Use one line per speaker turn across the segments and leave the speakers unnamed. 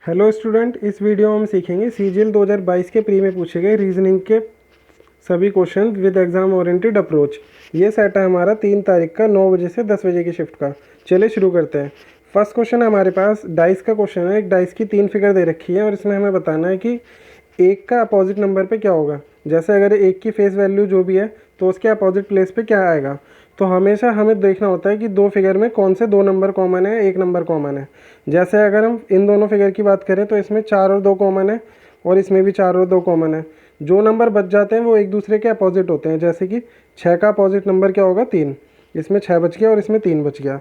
Hello student, इस video में हम सीखेंगे सीजीएल 2022 के प्री में पूछे गए रीजनिंग के सभी question with exam oriented approach. ये सेट है हमारा 3 तारीख का 9 बजे से 10 बजे की शिफ्ट का। चलिए शुरू करते हैं। फर्स्ट क्वेश्चन है हमारे पास डाइस का क्वेश्चन है। एक डाइस की 3 फिगर दे रखी है और इसमें हमें बताना है कि एक का अपोजिट नंबर पे क्या होगा। जैसे अगर एक की फेस वैल्यू जो भी है तो उसके अपोजिट प्लेस पे क्या आएगा। तो हमेशा हमें देखना होता है कि दो फिगर में कौन से दो नंबर कॉमन है, एक नंबर कॉमन है। जैसे अगर हम इन दोनों फिगर की बात करें तो इसमें 4 और 2 कॉमन है और इसमें भी 4 और 2 कॉमन है। जो नंबर बच जाते हैं वो एक दूसरे के अपोजिट होते हैं। जैसे कि 6 का अपोजिट नंबर क्या होगा, 3। इसमें 6 बच गया और इसमें 3 बच गया।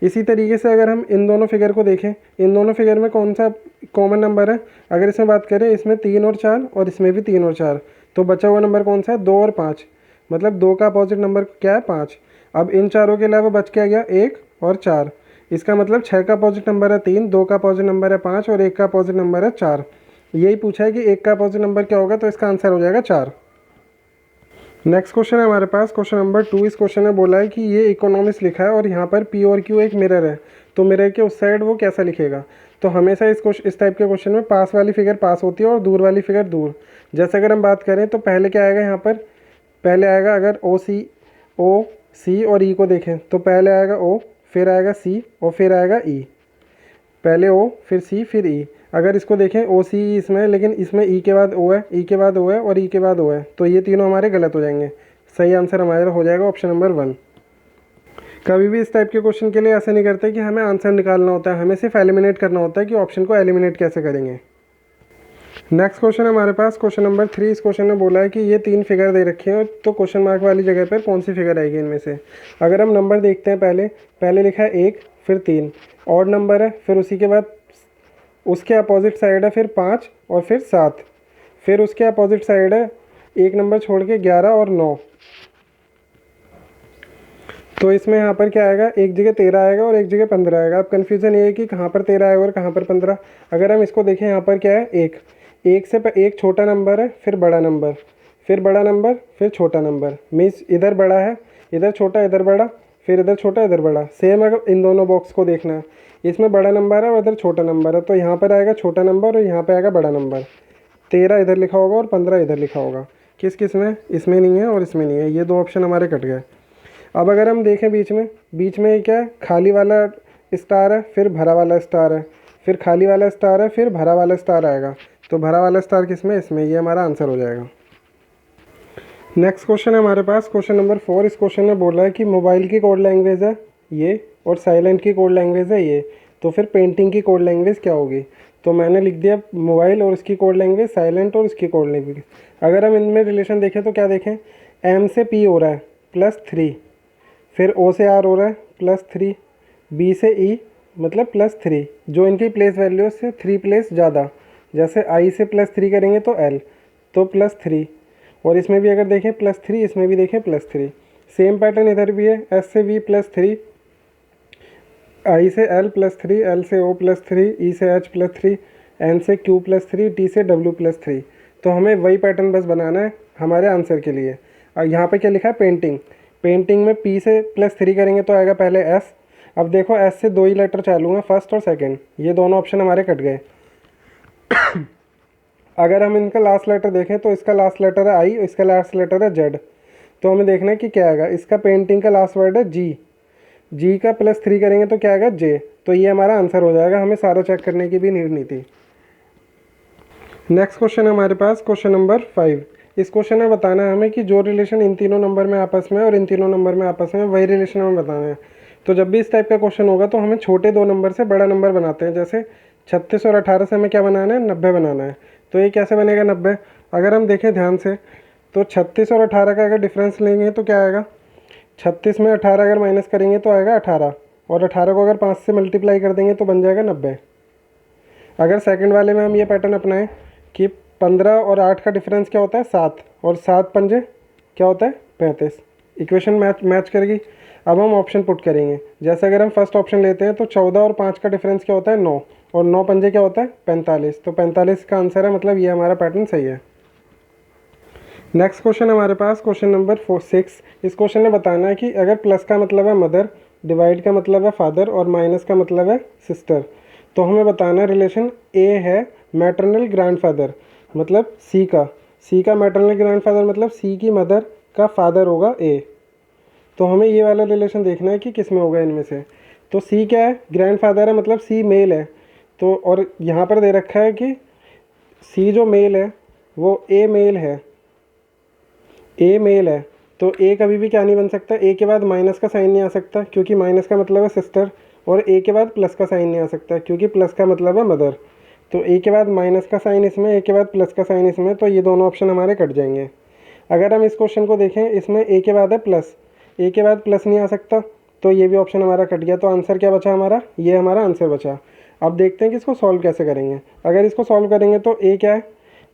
इसी तरीके से अगर हम इन दोनों फिगर को देखें, इन दोनों फिगर में कौन सा कॉमन नंबर है। अगर इसमें बात करें, इसमें 3 और 4 और इसमें भी 3 और 4, तो बचा हुआ नंबर कौन सा है, 2 और 5। मतलब 2 का अपोजिट नंबर क्या है, 5। अब इन चारों के अलावा बच क्या गया, 1 और 4। इसका मतलब 6 का अपोजिट नंबर है 3, 2 का अपोजिट नंबर है 5 और 1 का अपोजिट नंबर है 4। यही पूछा है कि 1 का अपोजिट नंबर क्या होगा, तो इसका आंसर हो जाएगा 4। नेक्स्ट क्वेश्चन है हमारे पास क्वेश्चन नंबर 2। इस क्वेश्चन में बोला है कि ये इकोनॉमिक्स लिखा है और यहाँ पर पी और क्यू एक मिरर है, तो मिरर के उस साइड वो कैसा लिखेगा। तो हमेशा इस टाइप के क्वेश्चन में पास वाली फिगर पास होती है और दूर वाली फिगर दूर। जैसे अगर हम बात करें तो पहले क्या आएगा, यहाँ पर पहले आएगा, अगर ओ सी और ई को देखें तो पहले आएगा ओ, फिर आएगा सी और फिर आएगा ई। पहले ओ फिर सी फिर ई। अगर इसको देखें ओ सी ई इसमें, लेकिन इसमें ई के बाद ओ है, ई के बाद ओ है और ई के बाद ओ है, तो ये तीनों हमारे गलत हो जाएंगे। सही आंसर हमारा हो जाएगा ऑप्शन नंबर 1। कभी भी इस टाइप के क्वेश्चन के लिए ऐसा नहीं करते कि हमें आंसर निकालना होता है, हमें सिर्फ एलिमिनेट करना होता है कि ऑप्शन को एलिमिनेट कैसे करेंगे। नेक्स्ट क्वेश्चन हमारे पास क्वेश्चन नंबर 3। इस क्वेश्चन में बोला है कि ये 3 फिगर दे रखे हैं, तो क्वेश्चन मार्क वाली जगह पर कौन सी फिगर आएगी इनमें से। अगर हम नंबर देखते हैं, पहले लिखा है 1 फिर 3, ऑड नंबर है, फिर उसी के बाद उसके अपोजिट साइड है फिर 5 और फिर 7, फिर उसके अपोजिट साइड है एक नंबर छोड़ के 11 और 9। तो इसमें यहाँ पर क्या आएगा, एक जगह 13 आएगा और एक जगह 15 आएगा। अब कन्फ्यूज़न ये है कि कहाँ पर 13 आएगा और कहाँ पर 15। अगर हम इसको देखें, यहाँ पर क्या है, एक छोटा नंबर है, फिर बड़ा नंबर, फिर बड़ा नंबर, फिर छोटा नंबर। मीन्स इधर बड़ा है, इधर छोटा, इधर बड़ा, फिर इधर छोटा, इधर बड़ा। सेम अगर इन दोनों बॉक्स को देखना है, इसमें बड़ा नंबर है और इधर छोटा नंबर है, तो यहाँ पर आएगा छोटा नंबर और यहाँ पर आएगा बड़ा नंबर। 13 इधर लिखा होगा और 15 इधर लिखा होगा। किस में, इसमें नहीं है और इसमें नहीं है। ये 2 ऑप्शन हमारे कट गए। अब अगर हम देखें बीच में क्या है, खाली वाला स्टार है, फिर भरा वाला स्टार है, फिर खाली वाला स्टार है, फिर भरा वाला स्टार आएगा। तो भरा वाला स्टार किसमें, इसमें। ये हमारा आंसर हो जाएगा। नेक्स्ट क्वेश्चन है हमारे पास क्वेश्चन नंबर 4। इस क्वेश्चन में बोला है कि मोबाइल की कोड लैंग्वेज है ये और साइलेंट की कोड लैंग्वेज है ये, तो फिर पेंटिंग की कोड लैंग्वेज क्या होगी। तो मैंने लिख दिया मोबाइल और इसकी कोड लैंग्वेज, साइलेंट और इसकी कोड लैंग्वेज। अगर हम इनमें रिलेशन देखें तो क्या देखें, एम से पी हो रहा है +3, फिर ओ से आर हो रहा है +3, बी से ई मतलब +3, जो इनकी प्लेस वैल्यू से 3 प्लेस ज़्यादा। जैसे आई से +3 करेंगे तो एल, तो +3। और इसमें भी अगर देखें +3, इसमें भी देखें +3। सेम पैटर्न इधर भी है, एस से वी +3, आई से एल +3, एल से ओ +3, ई से एच +3, एन से क्यू +3, टी से डब्ल्यू +3। तो हमें वही पैटर्न बस बनाना है हमारे आंसर के लिए। और यहाँ पे क्या लिखा है, पेंटिंग में पी से +3 करेंगे तो आएगा पहले एस। अब देखो एस से 2 ही लेटर चालू हैं, फर्स्ट और सेकंड, ये दोनों ऑप्शन हमारे कट गए। अगर हम इनका लास्ट लेटर देखें तो इसका लास्ट लेटर है आई, इसका लास्ट लेटर है जेड। तो हमें देखना है कि क्या आएगा। इसका पेंटिंग का लास्ट वर्ड है जी का +3 करेंगे तो क्या आएगा, जे। तो ये हमारा आंसर हो जाएगा, हमें सारा चेक करने की भी नीड नहीं थी। नेक्स्ट क्वेश्चन है हमारे पास क्वेश्चन नंबर 5। इस क्वेश्चन में बताना है हमें कि जो रिलेशन इन तीनों नंबर में आपस में और इन तीनों नंबर में आपस में, वही रिलेशन हमें बताना है। तो जब भी इस टाइप का क्वेश्चन होगा तो हमें छोटे 2 नंबर से बड़ा नंबर बनाते हैं। जैसे 36 और 18 से हमें क्या बनाना है, 90 बनाना है। तो ये कैसे बनेगा 90। अगर हम देखें ध्यान से तो 36 और 18 का अगर डिफरेंस लेंगे तो क्या आएगा, 36 में 18 अगर माइनस करेंगे तो आएगा 18, और 18 को अगर 5 से मल्टीप्लाई कर देंगे तो बन जाएगा 90। अगर सेकंड वाले में हम ये पैटर्न अपनाएं कि 15 और 8 का डिफरेंस क्या होता है, 7, और 7 पंजे क्या होता है, 35। इक्वेशन मैच करेगी। अब हम ऑप्शन पुट करेंगे। जैसे अगर हम फर्स्ट ऑप्शन लेते हैं तो 14 और 5 का डिफरेंस क्या होता है, 9, और 9 पंजे क्या होता है, 45। तो 45 का आंसर है, मतलब ये हमारा पैटर्न सही है। नेक्स्ट क्वेश्चन हमारे पास क्वेश्चन नंबर 6। इस क्वेश्चन में बताना है कि अगर प्लस का मतलब है मदर, डिवाइड का मतलब है फादर और माइनस का मतलब है सिस्टर, तो हमें बताना है रिलेशन ए है मैटरनल ग्रैंडफादर, मतलब सी का मैटरनल ग्रैंडफादर मतलब सी की मदर का फादर होगा ए। तो हमें ये वाला रिलेशन देखना है कि किस में होगा इनमें से। तो सी क्या है, ग्रैंडफादर है, मतलब सी मेल है। तो और यहाँ पर दे रखा है कि सी जो मेल है वो ए मेल है, ए मेल है। तो ए कभी भी क्या नहीं बन सकता, ए के बाद माइनस का साइन नहीं आ सकता क्योंकि माइनस का मतलब है सिस्टर, और ए के बाद प्लस का साइन नहीं आ सकता क्योंकि प्लस का मतलब है मदर। तो ए के बाद माइनस का साइन इसमें, ए के बाद प्लस का साइन इसमें, तो ये दोनों ऑप्शन हमारे कट जाएंगे। अगर हम इस क्वेश्चन को देखें, इसमें ए के बाद है प्लस, ए के बाद प्लस नहीं आ सकता, तो ये भी ऑप्शन हमारा कट गया। तो आंसर क्या बचा हमारा, ये हमारा आंसर बचा। अब देखते हैं कि इसको सॉल्व कैसे करेंगे। अगर इसको सॉल्व करेंगे तो ए क्या है,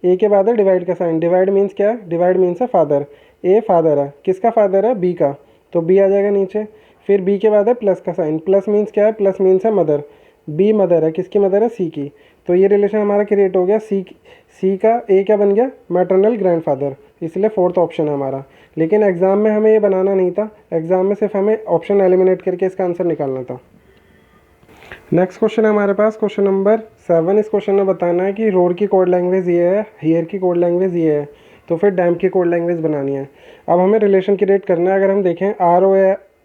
ए के बाद है डिवाइड का साइन, डिवाइड मीन्स क्या है, डिवाइड मीन्स है फादर। ए फादर है, किसका फादर है, बी का, तो बी आ जाएगा नीचे। फिर बी के बाद है प्लस का साइन, प्लस मीन्स क्या है, प्लस मीन्स है मदर, बी मदर है, किसकी मदर है, सी की। तो ये रिलेशन हमारा क्रिएट हो गया, सी का ए क्या बन गया, मैटरनल ग्रैंडफादर, इसलिए फोर्थ ऑप्शन है हमारा। लेकिन एग्जाम में हमें ये बनाना नहीं था, एग्जाम में सिर्फ हमें ऑप्शन एलिमिनेट करके इसका आंसर निकालना था। नेक्स्ट क्वेश्चन है हमारे पास, क्वेश्चन नंबर 7। इस क्वेश्चन में बताना है कि रोड की कोड लैंग्वेज ये है, हियर की कोड लैंग्वेज ये है, तो फिर डैम की कोड लैंग्वेज बनानी है। अब हमें रिलेशन क्रिएट करना है। अगर हम देखें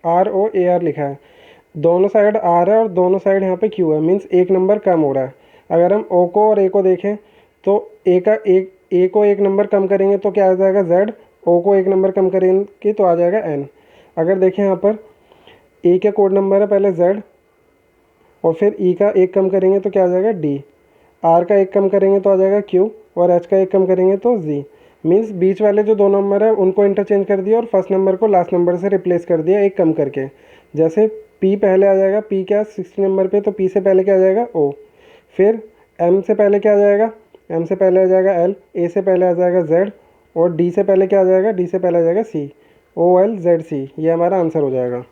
ROAR लिखा है, दोनों साइड R है और दोनों साइड यहाँ पे Q है, मीन्स एक नंबर कम हो रहा है। अगर हम O को और A को देखें तो A को एक नंबर कम करेंगे तो क्या आ जाएगा Z, O को एक नंबर कम करेंगे तो आ जाएगा N। अगर देखें यहाँ पर A का कोड नंबर है पहले Z, और फिर E का एक कम करेंगे तो क्या आ जाएगा D, R का एक कम करेंगे तो आ जाएगा Q, और H का एक कम करेंगे तो Z। मीन्स बीच वाले जो दो नंबर है उनको इंटरचेंज कर दिया और फर्स्ट नंबर को लास्ट नंबर से रिप्लेस कर दिया एक कम करके। जैसे P पहले आ जाएगा, P क्या 60 नंबर पे, तो P से पहले क्या आ जाएगा O। फिर M से पहले क्या आ जाएगा, M से पहले आ जाएगा L, A से पहले आ जाएगा Z, और D से पहले क्या आ जाएगा, D से पहले आ जाएगा C, OLZC। ये हमारा आंसर हो जाएगा।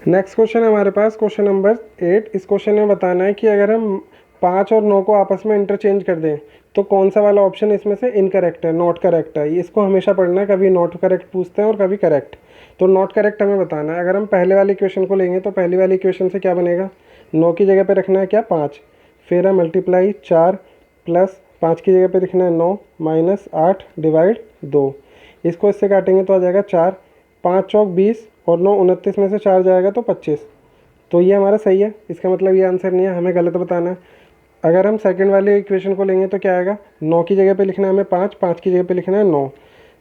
नेक्स्ट क्वेश्चन है हमारे पास, क्वेश्चन नंबर 8। इस क्वेश्चन में बताना है कि अगर हम 5 और 9 को आपस में इंटरचेंज कर दें तो कौन सा वाला ऑप्शन इसमें से इनकरेक्ट है, नॉट करेक्ट है। इसको हमेशा पढ़ना है, कभी नॉट करेक्ट पूछते हैं और कभी करेक्ट। तो नॉट करेक्ट हमें बताना है। अगर हम पहले वाली इक्वेशन को लेंगे तो पहली वाली इक्वेशन से क्या बनेगा, 9 की जगह पर रखना है क्या 5, फिर है मल्टीप्लाई 4 प्लस 5 की जगह पर लिखना है 9 माइनस 8 डिवाइड 2। इसको इससे काटेंगे तो आ जाएगा 4, 5 चौक 20 और 9 29 में से 4 जाएगा तो 25। तो ये हमारा सही है, इसका मतलब ये आंसर नहीं है, हमें गलत बताना है। अगर हम सेकंड वाले इक्वेशन को लेंगे तो क्या आएगा, 9 की जगह पे लिखना है हमें 5, 5 की जगह पे लिखना है 9,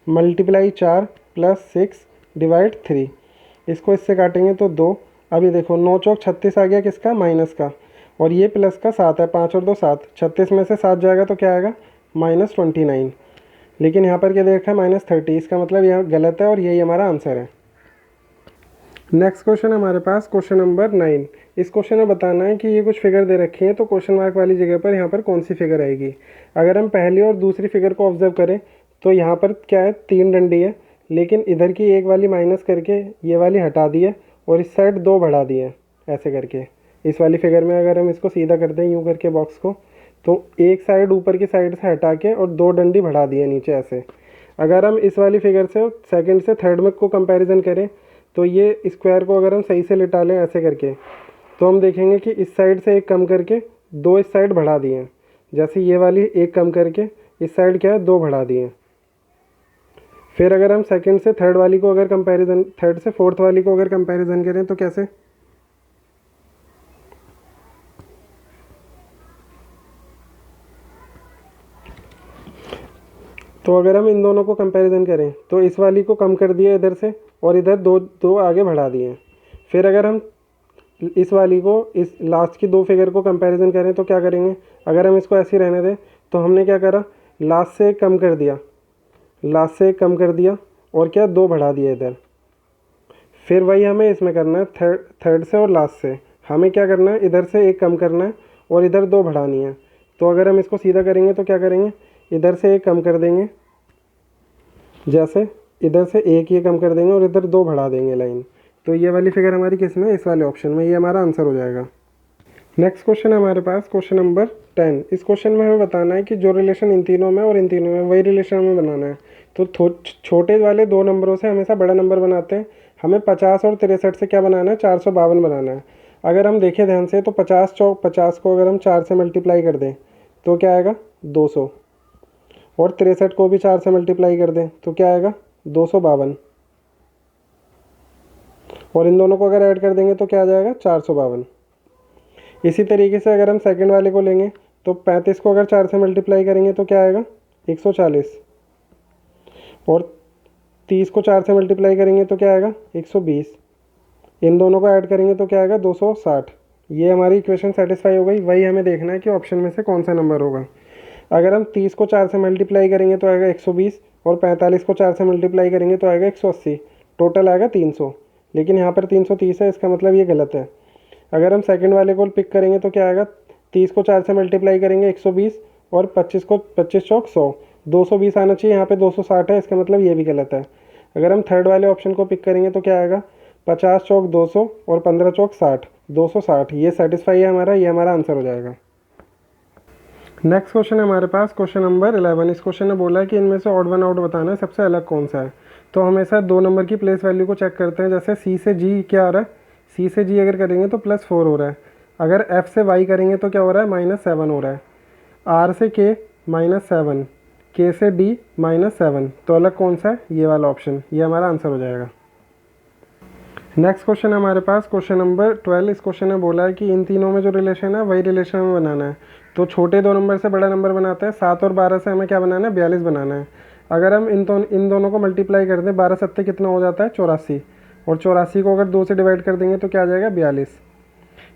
मल्टीप्लाई 4 प्लस 6 डिवाइड 3। इसको इससे काटेंगे तो 2। अब ये देखो 9 चौक 36 आ गया, किसका, माइनस का, और ये प्लस का 7 है, 5 और 2 7, 36 में से 7 जाएगा तो क्या आएगा, -29। लेकिन यहाँ पर क्या दे रखा है -30, इसका मतलब यह गलत है और यही हमारा आंसर है। नेक्स्ट क्वेश्चन हमारे पास, क्वेश्चन नंबर 9। इस क्वेश्चन में बताना है कि ये कुछ फिगर दे रखी हैं, तो क्वेश्चन मार्क वाली जगह पर यहाँ पर कौन सी फिगर आएगी। अगर हम पहली और दूसरी फिगर को ऑब्जर्व करें तो यहाँ पर क्या है, 3 डंडी है, लेकिन इधर की एक वाली माइनस करके ये वाली हटा दी है और इस साइड 2 बढ़ा दिए हैं ऐसे करके। इस वाली फिगर में अगर हम इसको सीधा कर दें यूँ करके बॉक्स को, तो एक साइड ऊपर की साइड से हटा के और 2 डंडी बढ़ा दिए नीचे ऐसे। अगर हम इस वाली फिगर से सेकंड से थर्ड में को कंपैरिजन करें तो ये स्क्वायर को अगर हम सही से लिटा लें ऐसे करके, तो हम देखेंगे कि इस साइड से एक कम करके 2 इस साइड बढ़ा दिए हैं। जैसे ये वाली एक कम करके इस साइड क्या है 2 बढ़ा दिए हैं। फिर अगर हम सेकंड से थर्ड वाली को अगर कंपैरिजन, थर्ड से फोर्थ वाली को अगर कंपैरिजन करें तो कैसे, तो अगर हम इन दोनों को कंपैरिजन करें तो इस वाली को कम कर दिया इधर से और इधर 2 आगे बढ़ा दिए। फिर अगर हम इस वाली को इस लास्ट की 2 फिगर को कंपैरिजन करें तो क्या करेंगे, अगर हम इसको ऐसे ही रहने दें तो हमने क्या करा, लास्ट से कम कर दिया, लास्ट से कम कर दिया और क्या 2 बढ़ा दिया इधर। फिर वही हमें इसमें करना है, थर्ड से और लास्ट से हमें क्या करना है, इधर से एक कम करना है और इधर 2 बढ़ानी है। तो अगर हम इसको सीधा करेंगे तो क्या करेंगे, इधर से एक कम कर देंगे, जैसे इधर से एक ये कम कर देंगे और इधर 2 बढ़ा देंगे लाइन। तो ये वाली फिगर हमारी किस में, इस वाले ऑप्शन में, ये हमारा आंसर हो जाएगा। नेक्स्ट क्वेश्चन है हमारे पास, क्वेश्चन नंबर 10। इस क्वेश्चन में हमें बताना है कि जो रिलेशन इन तीनों में और इन तीनों में वही रिलेशन हमें बनाना है। तो छोटे वाले 2 नंबरों से हमेशा बड़ा नंबर बनाते हैं। हमें 50 और 63 से क्या बनाना है, 452 बनाना है। अगर हम देखें ध्यान से तो 50 चौक 50 को अगर हम 4 से मल्टीप्लाई कर दें तो क्या आएगा 200, और 63 को भी 4 से मल्टीप्लाई कर दें तो क्या आएगा 252, और इन दोनों को अगर ऐड कर देंगे तो क्या आ जाएगा 452। इसी तरीके से अगर हम सेकंड वाले को लेंगे तो 35 को अगर 4 से मल्टीप्लाई करेंगे तो क्या आएगा 140, और 30 को 4 से मल्टीप्लाई करेंगे तो क्या आएगा 120, इन दोनों को ऐड करेंगे तो क्या आएगा 260। ये हमारी इक्वेशन सेटिस्फाई हो गई। वही हमें देखना है कि ऑप्शन में से कौन सा नंबर होगा। अगर हम 30 को 4 से मल्टीप्लाई करेंगे तो आएगा 120, और 45 को 4 से मल्टीप्लाई करेंगे तो आएगा 180, टोटल आएगा 300। लेकिन यहाँ पर 330 है, इसका मतलब ये गलत है। अगर हम सेकंड वाले को पिक करेंगे तो क्या आएगा 30 को 4 से मल्टीप्लाई करेंगे 120, और 25 को 25 चौक 100, 220 आना चाहिए, यहाँ पे 260 है, इसका मतलब ये भी गलत है। अगर हम थर्ड वाले ऑप्शन को पिक करेंगे तो क्या आएगा 50 चौक 200 और 15 चौक 60, 260। ये सेटिस्फाई है हमारा, ये हमारा आंसर हो जाएगा। नेक्स्ट क्वेश्चन है हमारे पास क्वेश्चन नंबर 11। इस क्वेश्चन ने बोला है कि इनमें से ऑड वन आउट बताना है, सबसे अलग कौन सा है। तो हमेशा 2 नंबर की प्लेस वैल्यू को चेक करते हैं। जैसे सी से जी क्या आ रहा है, सी से जी अगर करेंगे तो +4 हो रहा है। अगर एफ से वाई करेंगे तो क्या हो रहा है -7 हो रहा है। आर से के -7, के से डी -7। तो अलग कौन सा है, ये वाला ऑप्शन, ये हमारा आंसर हो जाएगा। नेक्स्ट क्वेश्चन है हमारे पास क्वेश्चन नंबर 12। इस क्वेश्चन ने बोला है कि इन तीनों में जो रिलेशन है वही रिलेशन हमें बनाना है। तो छोटे 2 नंबर से बड़ा नंबर बनाते हैं। 7 और 12 से हमें क्या बनाना है 42 बनाना है। अगर हम इन दोनों को मल्टीप्लाई कर दें, 12 सत्ते कितना हो जाता है 84, और 84 को अगर 2 से डिवाइड कर देंगे तो क्या आ जाएगा 42।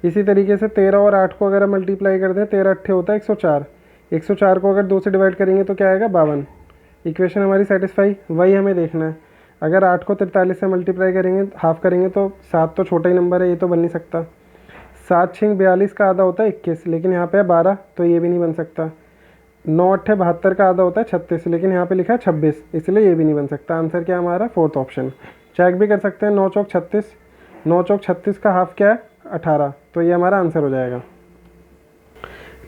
इसी तरीके से 13 और 8 को अगर हम मल्टीप्लाई कर दें, 13 अट्ठे होता है 104, 104 को अगर 2 से डिवाइड करेंगे तो क्या आएगा 52। इक्वेशन हमारी सेटिस्फाई। वही हमें देखना है। अगर 8 को 43 से मल्टीप्लाई करेंगे, हाफ करेंगे तो 7 तो छोटा ही नंबर है, ये तो बन नहीं सकता। 7 6 42 का आधा होता है 21, लेकिन यहाँ पे है 12, तो ये भी नहीं बन सकता। 9 8 72 का आधा होता है 36, लेकिन यहाँ पे लिखा है 26, इसलिए ये भी नहीं बन सकता। आंसर क्या है हमारा, फोर्थ ऑप्शन। चेक भी कर सकते हैं, 9 चौक 36, 9 चौक 36 का हाफ क्या है 18, तो ये हमारा आंसर हो जाएगा।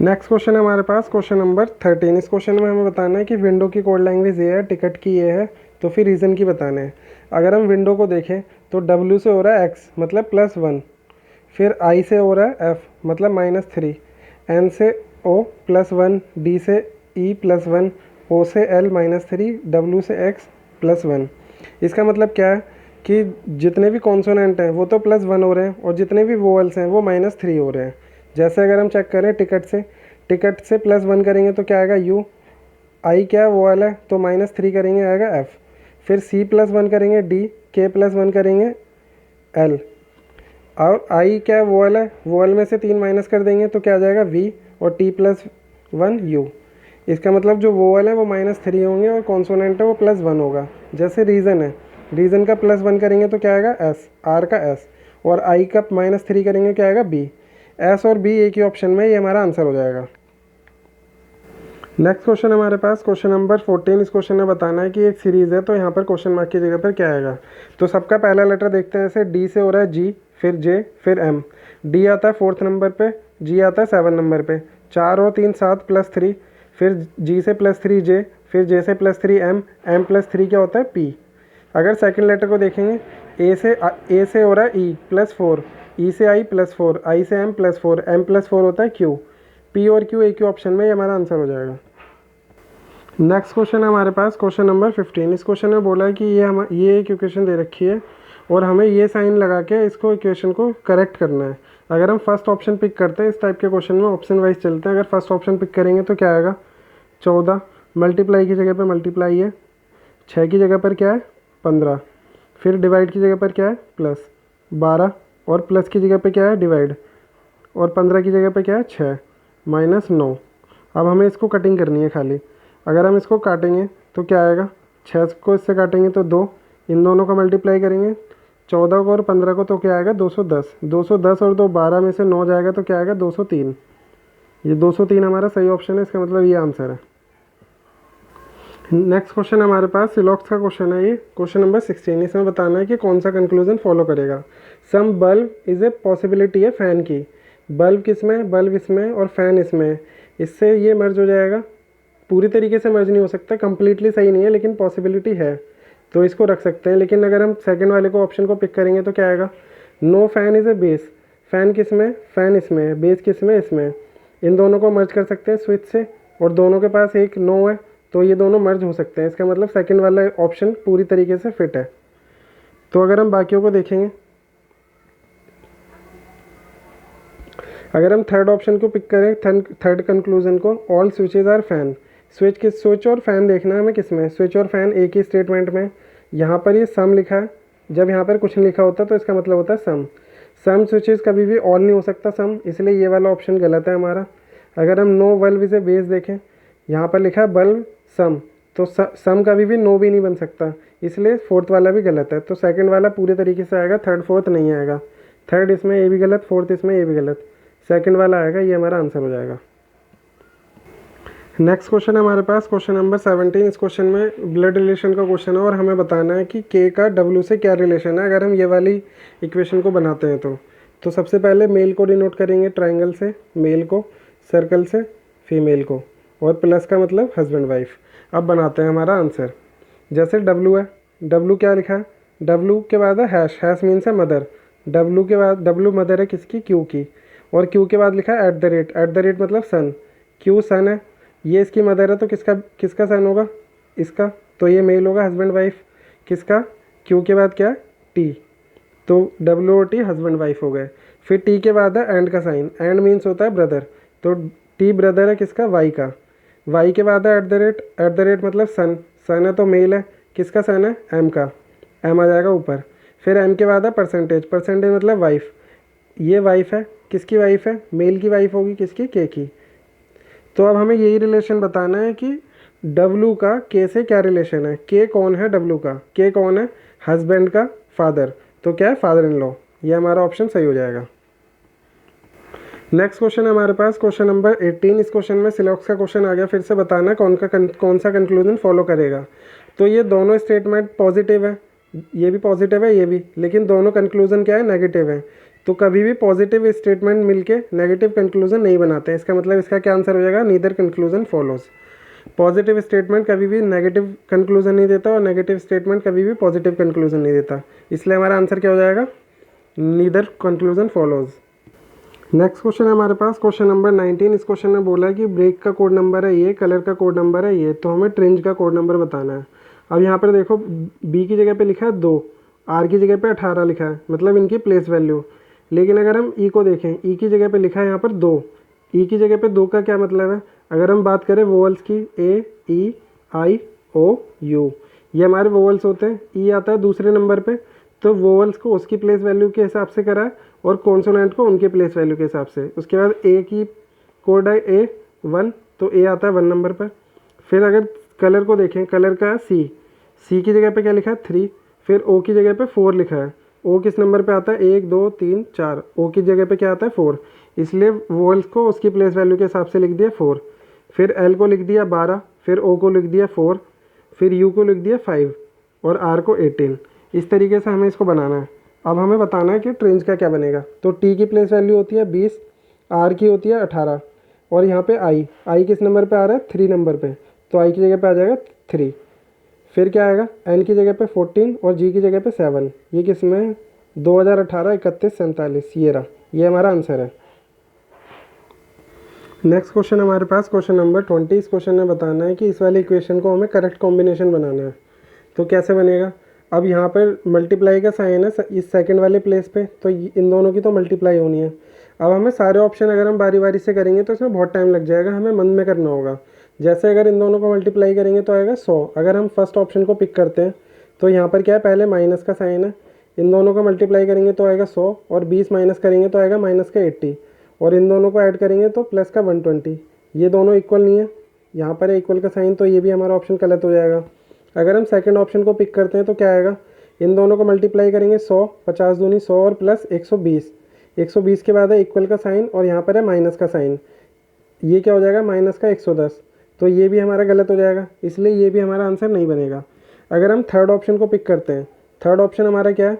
नेक्स्ट क्वेश्चन है हमारे पास क्वेश्चन नंबर 13। इस क्वेश्चन में हमें बताना है कि विंडो की कोड लैंग्वेज ये है, टिकट की ये है, तो फिर रीज़न की बताना है। अगर हम विंडो को देखें तो W से हो रहा है x मतलब +1, फिर I से हो रहा है F मतलब -3, N से O +1, D से E +1, O से L -3, W से X +1। इसका मतलब क्या है कि जितने भी कॉन्सोनेंट हैं वो तो +1 हो रहे हैं, और जितने भी वोवल्स हैं वो -3 हो रहे हैं। जैसे अगर हम चेक करें टिकट से +1 करेंगे तो क्या आएगा U, I क्या है वोवल है तो -3 करेंगे आएगा F, फिर C +1 करेंगे D, K +1 करेंगे L, और I क्या है वोवल है, वोवल में से 3 माइनस कर देंगे तो क्या आ जाएगा V, और T +1 U। इसका मतलब जो वोवल है वो -3 होंगे और कॉन्सोनेंट है वो +1 होगा। जैसे रीज़न है, रीज़न का +1 करेंगे तो क्या आएगा S, R का S, और I का -3 करेंगे क्या आएगा B। S और B एक ही ऑप्शन में, ये हमारा आंसर हो जाएगा। नेक्स्ट क्वेश्चन हमारे पास क्वेश्चन नंबर 14। इस क्वेश्चन में बताना है कि एक सीरीज़ है, तो यहाँ पर क्वेश्चन मार्क की जगह पर क्या आएगा। तो सबका पहला लेटर देखते हैं। जैसे D से हो रहा है G, फिर J, फिर M। D आता है 4th नंबर पे, G आता है 7 नंबर पे, 4 और 3 7 +3, फिर G से +3 J, फिर J से +3 M, M +3 क्या होता है P। अगर सेकंड लेटर को देखेंगे, A से हो रहा है E +4, E से I +4, I से M +4, M +4 होता है Q। P और Q एक ही ऑप्शन में, ये हमारा आंसर हो जाएगा। नेक्स्ट क्वेश्चन है हमारे पास क्वेश्चन नंबर 15। इस क्वेश्चन में बोला है कि ये एक इक्वेशन दे रखी है और हमें ये साइन लगा के इसको इक्वेशन को करेक्ट करना है। अगर हम फर्स्ट ऑप्शन पिक करते हैं, इस टाइप के क्वेश्चन में ऑप्शन वाइज चलते हैं। अगर फर्स्ट ऑप्शन पिक करेंगे तो क्या आएगा 14, मल्टीप्लाई की जगह पर मल्टीप्लाई है, 6 की जगह पर क्या है 15, फिर डिवाइड की जगह पर क्या है +12, और प्लस की जगह पर क्या है डिवाइड, और 15 की जगह पर क्या है 6, -9। अब हमें इसको कटिंग करनी है खाली। अगर हम इसको काटेंगे तो क्या आएगा, 6 को इससे काटेंगे तो 2, इन दोनों का मल्टीप्लाई करेंगे 14 को और 15 को तो क्या आएगा 210, 210 और 2 12 में से 9 जाएगा तो क्या आएगा 203। ये 203 हमारा सही ऑप्शन है, इसका मतलब ये आंसर है। नेक्स्ट क्वेश्चन हमारे पास सिलॉक्स का क्वेश्चन है, ये क्वेश्चन नंबर 16। इसमें बताना है कि कौन सा कंक्लूजन फॉलो करेगा। सम बल्ब इज़ ए पॉसिबिलिटी है फ़ैन की। बल्ब किस में, बल्ब इसमें और फ़ैन इसमें, इससे ये मर्ज हो जाएगा। पूरी तरीके से मर्ज नहीं हो सकता, कंप्लीटली सही नहीं है, लेकिन पॉसिबिलिटी है तो इसको रख सकते हैं। लेकिन अगर हम सेकंड वाले को ऑप्शन को पिक करेंगे तो क्या आएगा, no fan is a base. Fan किस में, फ़ैन इसमें है, बेस किस में, इसमें। इन दोनों को मर्ज कर सकते हैं स्विच से, और दोनों के पास एक नो है तो ये दोनों मर्ज हो सकते हैं। इसका मतलब सेकंड वाला ऑप्शन पूरी तरीके से फिट है। तो अगर हम बाकियों को देखेंगे, अगर हम थर्ड ऑप्शन को पिक करें, थर्ड कंक्लूजन को, all switches are fan. Switch और फैन देखना है हमें किस में, स्विच और फैन एक ही स्टेटमेंट में। यहाँ पर ये सम लिखा है, जब यहाँ पर कुछ नहीं लिखा होता तो इसका मतलब होता है सम। सम स्विचेज कभी भी ऑल नहीं हो सकता सम, इसलिए ये वाला ऑप्शन गलत है हमारा। अगर हम no bulb is a base देखें, यहाँ पर लिखा है बल्ब सम, तो सम कभी भी नो भी नहीं बन सकता, इसलिए फोर्थ वाला भी गलत है। तो सेकंड वाला पूरे तरीके से आएगा, थर्ड फोर्थ नहीं आएगा। थर्ड इसमें ये भी गलत, फोर्थ इसमें ये भी गलत, सेकंड वाला आएगा, ये हमारा आंसर हो जाएगा। नेक्स्ट क्वेश्चन है हमारे पास क्वेश्चन नंबर 17। इस क्वेश्चन में ब्लड रिलेशन का क्वेश्चन है और हमें बताना है कि के का डब्ल्यू से क्या रिलेशन है अगर हम ये वाली इक्वेशन को बनाते हैं तो सबसे पहले मेल को डिनोट करेंगे ट्राइंगल से, मेल को, सर्कल से फीमेल को, और प्लस का मतलब हस्बैंड वाइफ। अब बनाते हैं हमारा आंसर। जैसे डब्ल्यू है, डब्ल्यू क्या लिखा है, डब्ल्यू के बाद है हैश, हैश मीन्स है मदर, डब्ल्यू के बाद डब्ल्यू मदर है किसकी, क्यू की, और क्यू के बाद लिखा है एट द रेट मतलब सन, क्यू सन है, ये इसकी मदर है तो किसका सन होगा, इसका, तो ये मेल होगा हस्बैंड वाइफ। किसका, क्यू के बाद क्या है, टी, तो डब्ल्यू और टी हस्बैंड वाइफ हो गए। फिर टी के बाद है एंड का साइन, एंड मीन्स होता है ब्रदर, तो टी ब्रदर है किसका, वाई का। वाई के बाद है एट द रेट मतलब सन, सन है तो मेल है, किसका सन है, एम का, एम आ जाएगा ऊपर। फिर एम के बाद है परसेंटेज, परसेंटेज मतलब वाइफ, ये वाइफ है, किसकी वाइफ है, मेल की वाइफ होगी, किसकी, के की। तो अब हमें यही रिलेशन बताना है कि डब्ल्यू का के से क्या रिलेशन है, के कौन है डब्ल्यू का, के कौन है, हस्बैंड का फादर, तो क्या है, फादर इन लॉ। ये हमारा ऑप्शन सही हो जाएगा। नेक्स्ट क्वेश्चन है हमारे पास क्वेश्चन नंबर 18। इस क्वेश्चन में सिलॉक्स का क्वेश्चन आ गया, फिर से बताना कौन सा कंक्लूजन फॉलो करेगा। तो ये दोनों स्टेटमेंट पॉजिटिव है, ये भी पॉजिटिव है, ये भी, लेकिन दोनों कंक्लूजन क्या है, नेगेटिव है। तो कभी भी पॉजिटिव स्टेटमेंट मिलके नेगेटिव कंक्लूजन नहीं बनाते हैं। इसका मतलब इसका क्या आंसर हो जाएगा, neither conclusion follows. Positive statement कभी भी नेगेटिव कंक्लूजन नहीं देता और नेगेटिव स्टेटमेंट कभी भी पॉजिटिव कंक्लूजन नहीं देता, इसलिए हमारा आंसर क्या हो जाएगा, neither conclusion follows. Next question है हमारे पास क्वेश्चन नंबर 19। इस क्वेश्चन में बोला है कि ब्रेक का कोड नंबर है ये, कलर का कोड नंबर है ये, तो हमें ट्रेंज का कोड नंबर बताना है। अब यहाँ पर देखो बी की जगह पे लिखा है 2, आर की जगह पे 18 लिखा है, मतलब इनकी प्लेस वैल्यू। लेकिन अगर हम ई को देखें, ई की जगह पे लिखा है यहाँ पर 2, ई की जगह पे 2 का क्या मतलब है, अगर हम बात करें वोवल्स की, ए, ई, आई, ओ, यू, ये हमारे वोवल्स होते हैं। ई आता है दूसरे नंबर पे, तो वोवल्स को उसकी प्लेस वैल्यू के हिसाब से करा है और कॉन्सोनेंट को उनके प्लेस वैल्यू के हिसाब से। उसके बाद ए की कोड है ए 1, तो ए आता है 1 नंबर पर। फिर अगर कलर को देखें, कलर का है सी, सी की जगह पे क्या लिखा है 3, फिर ओ की जगह पे 4 लिखा है। ओ किस नंबर पे आता है, 1 2 3 4, ओ की जगह पे क्या आता है 4, इसलिए वोवल्स को उसकी प्लेस वैल्यू के हिसाब से लिख दिया 4। फिर एल को लिख दिया 12, फिर ओ को लिख दिया 4, फिर यू को लिख दिया 5 और आर को 18। इस तरीके से हमें इसको बनाना है। अब हमें बताना है कि ट्रेंज का क्या बनेगा। तो टी की प्लेस वैल्यू होती है 20, आर की होती है 18, और यहाँ पे आई किस नंबर पे आ रहा है, 3 नंबर पे, तो आई की जगह पे आ जाएगा 3। फिर क्या आएगा, एन की जगह पे 14 और जी की जगह पे 7। ये किस में, 2018 31 47, ये रहा, ये हमारा आंसर है। नेक्स्ट क्वेश्चन हमारे पास क्वेश्चन नंबर 20। इस क्वेश्चन में बताना है कि इस वाली इक्वेशन को हमें करेक्ट कॉम्बिनेशन बनाना है। तो कैसे बनेगा, अब यहाँ पर मल्टीप्लाई का साइन है इस सेकंड वाले प्लेस पे, तो इन दोनों की तो मल्टीप्लाई होनी है। अब हमें सारे ऑप्शन अगर हम बारी बारी से करेंगे तो इसमें बहुत टाइम लग जाएगा, हमें मन में करना होगा। जैसे अगर इन दोनों को मल्टीप्लाई करेंगे तो आएगा 100। अगर हम फर्स्ट ऑप्शन को पिक करते हैं तो यहाँ पर क्या है, पहले माइनस का साइन है, इन दोनों को मल्टीप्लाई करेंगे तो आएगा 100, और 20 माइनस करेंगे तो आएगा माइनस का 80, और इन दोनों को ऐड करेंगे तो प्लस का 120। ये दोनों इक्वल नहीं है, यहाँ पर है इक्वल का साइन, तो ये भी हमारा ऑप्शन गलत हो जाएगा। अगर हम सेकंड ऑप्शन को पिक करते हैं तो क्या आएगा, इन दोनों को मल्टीप्लाई करेंगे 100, 50 दूनी 100 और प्लस 120, 120 के बाद है इक्वल का साइन और यहाँ पर है माइनस का साइन, ये क्या हो जाएगा, माइनस का 110, तो ये भी हमारा गलत हो जाएगा, इसलिए ये भी हमारा आंसर नहीं बनेगा। अगर हम थर्ड ऑप्शन को पिक करते हैं, थर्ड ऑप्शन हमारा क्या है,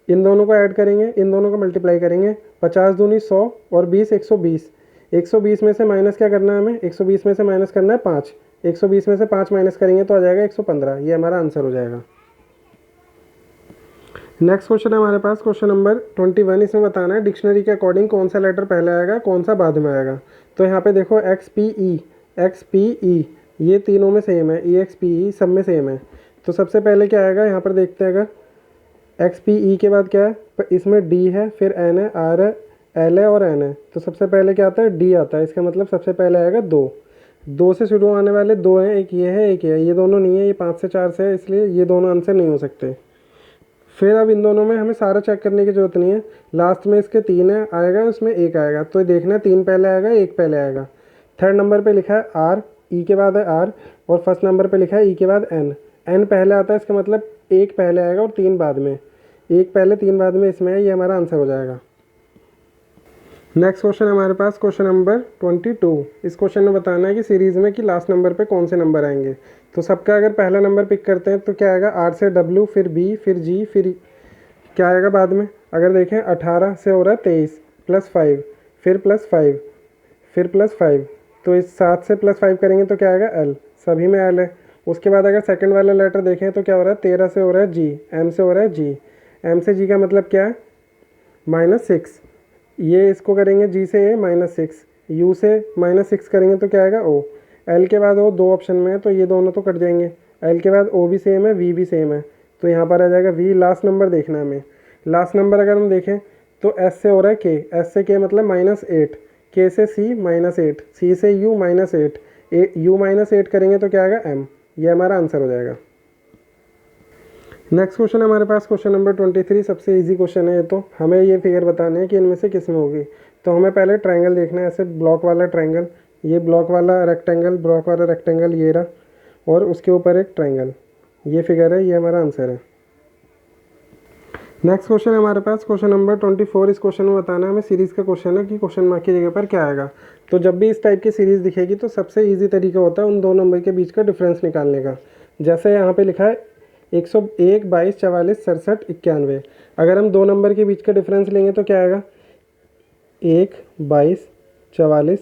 इन दोनों को ऐड करेंगे, इन दोनों को मल्टीप्लाई करेंगे, 50 दूनी 100 और 20 120, 120 में से माइनस क्या करना है हमें, 120 में से माइनस करना है 5, 120 में से 5 माइनस करेंगे तो आ जाएगा 115, ये हमारा आंसर हो जाएगा। नेक्स्ट क्वेश्चन है हमारे पास क्वेश्चन नंबर 21। इसमें बताना है डिक्शनरी के अकॉर्डिंग कौन सा लेटर पहले आएगा, कौन सा बाद में आएगा। तो यहाँ पे देखो एक्स पी ई ये तीनों में सेम है, ई एक्स पी ई सब में सेम है। तो सबसे पहले क्या आएगा यहाँ पर देखते हैं। अगर एक्स पी ई के बाद क्या है, इसमें डी है, फिर एन है, आर है, एल है और एन है। तो सबसे पहले क्या आता है, डी आता है। इसका मतलब सबसे पहले आएगा दो से शुरू होने वाले दो हैं, एक ये है एक ये है, ये दोनों नहीं है, ये 5 से 4 से है, इसलिए ये दोनों आंसर नहीं हो सकते। फिर अब इन दोनों में हमें सारा चेक करने की ज़रूरत नहीं है। लास्ट में इसके 3 है आएगा, उसमें एक आएगा, तो देखना है 3 पहले आएगा एक पहले आएगा। थर्ड नंबर पे लिखा है आर, ई के बाद है आर, और फर्स्ट नंबर पे लिखा है ई के बाद एन। एन पहले आता है, इसका मतलब एक पहले आएगा और 3 बाद में। एक पहले 3 बाद में इसमें है, ये हमारा आंसर हो जाएगा। नेक्स्ट क्वेश्चन हमारे पास क्वेश्चन नंबर 22। इस क्वेश्चन में बताना है कि सीरीज़ में कि लास्ट नंबर पे कौन से नंबर आएंगे। तो सबका अगर पहला नंबर पिक करते हैं तो क्या आएगा, आर से डब्ल्यू, फिर बी, फिर जी, फिर क्या आएगा बाद में। अगर देखें 18 से हो रहा है 23 प्लस 5, फिर प्लस 5, फिर प्लस 5। तो इस 7 से प्लस 5 करेंगे तो क्या आएगा एल, सभी में एल है। उसके बाद अगर सेकंड वाला लेटर देखें तो क्या हो रहा है, 13 से हो रहा है जी, एम से हो रहा है जी। एम से जी का मतलब क्या है, -6। ये इसको करेंगे जी से ए -6, यू से -6 करेंगे तो क्या आएगा ओ। एल के बाद ओ दो ऑप्शन में है तो ये दोनों तो कट जाएंगे। एल के बाद ओ भी सेम है, वी भी सेम है, तो यहाँ पर आ जाएगा वी। लास्ट नंबर देखना है हमें। लास्ट नंबर अगर हम देखें तो एस से हो रहा है के, एस से के मतलब -8, के से सी -8, सी से यू -8, यू -8 करेंगे तो क्या आएगा एम। ये हमारा आंसर हो जाएगा। नेक्स्ट क्वेश्चन है हमारे पास क्वेश्चन नंबर 23। सबसे इजी क्वेश्चन है ये। तो हमें ये फिगर बताने है कि इनमें से किस में होगी। तो हमें पहले ट्रायंगल देखना है, ऐसे ब्लॉक वाला ट्रायंगल, ये ब्लॉक वाला रेक्टेंगल, ब्लॉक वाला रेक्टेंगल ये रहा, और उसके ऊपर एक ट्रायंगल, ये फिगर है, ये हमारा आंसर है। नेक्स्ट क्वेश्चन है हमारे पास क्वेश्चन नंबर 24। इस क्वेश्चन में बताना है हमें सीरीज़ का क्वेश्चन है कि क्वेश्चन मार्क की जगह पर क्या आएगा। तो जब भी इस टाइप की सीरीज़ दिखेगी तो सबसे ईजी तरीका होता है उन दो नंबर के बीच का डिफरेंस निकालने का। जैसे यहाँ पे लिखा है 101, 22, 44, 67, 91। अगर हम दो नंबर के बीच का डिफरेंस लेंगे तो क्या आएगा, 1, 22, 44,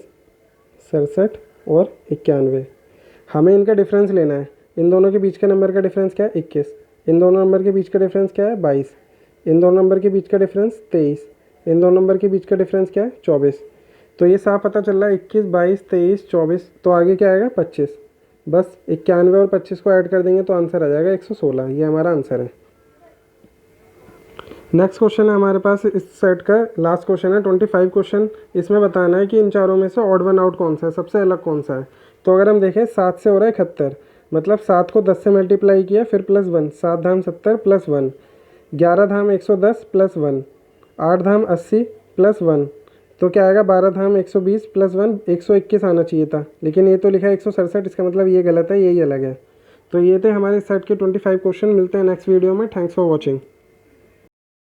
67 और 91। हमें इनका डिफरेंस लेना है। इन दोनों के बीच के नंबर का डिफरेंस क्या है, 21। इन दोनों नंबर के बीच का डिफरेंस क्या है, 22। इन दोनों नंबर के बीच का डिफरेंस 23। इन दोनों नंबर के बीच का डिफरेंस क्या है, 24। तो ये साफ पता चल रहा है 21, 22, 23, 24। तो आगे क्या आएगा, 25। बस 91 और 25 को ऐड कर देंगे तो आंसर आ जाएगा 116। ये हमारा आंसर है। नेक्स्ट क्वेश्चन है हमारे पास इस सेट का लास्ट क्वेश्चन है 25 क्वेश्चन। इसमें बताना है कि इन चारों में से ऑड वन आउट कौन सा है, सबसे अलग कौन सा है। तो अगर हम देखें 7 से हो रहा है 71, मतलब 7 को 10 से मल्टीप्लाई किया फिर +1, 7 धाम 70 +1, 11 धाम 110 +1, 8 धाम 80 +1। तो क्या आएगा, 12 धाम 120 +1, 121 आना चाहिए था, लेकिन ये तो लिखा है 167। इसका मतलब ये गलत है, यही अलग है। तो ये थे हमारे सेट के 25 क्वेश्चन। मिलते हैं नेक्स्ट वीडियो में। Thanks for watching.